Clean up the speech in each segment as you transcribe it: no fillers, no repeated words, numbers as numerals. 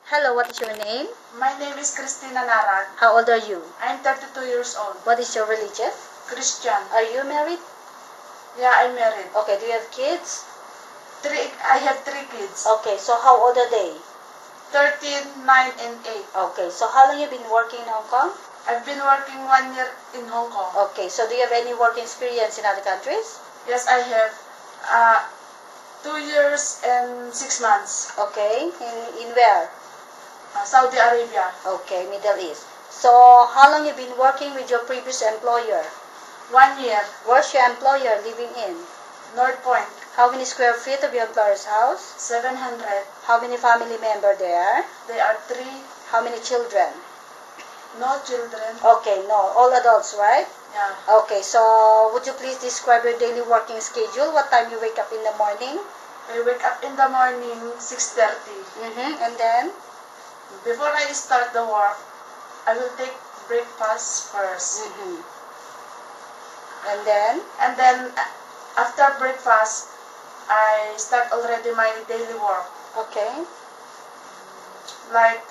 Hello, what is your name? My name is Christina Narag. How old are you? I'm 32 years old. What is your religion? Christian. Are you married? Yeah, I'm married. Okay, do you have kids? I have three kids. Okay, so how old are they? 13, 9, and 8. Okay, so how long you been working in Hong Kong? I've been working 1 year in Hong Kong. Okay, so do you have any work experience in other countries? Yes, I have 2 years and 6 months. Okay, in where? Saudi Arabia. Okay, Middle East. So how long you been working with your previous employer? 1 year. Where's your employer living in? North Point. How many square feet of your employer's house? 700. How many family members there? They are 3. How many children? No children. Okay, no, all adults, right? Yeah. Okay, so would you please describe your daily working schedule? What time you wake up in the morning? I wake up in the morning 6:30. And then? Before I start the work, I will take breakfast first. And then? And then after breakfast, I start already my daily work. Okay. Like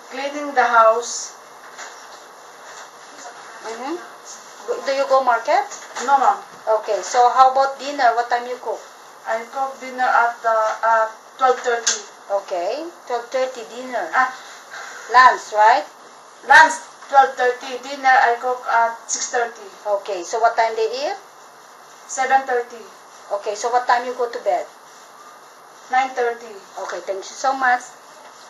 cleaning the house. Do you go market? No, ma'am. Okay, so how about dinner? What time you cook? I cook dinner at 12:30. Okay, 12:30 dinner. Ah, Lunch, right? lunch 12:30. Dinner I cook at 6:30. Okay, so what time they eat? 7:30. Okay, so what time you go to bed? 9:30. Okay, thank you so much.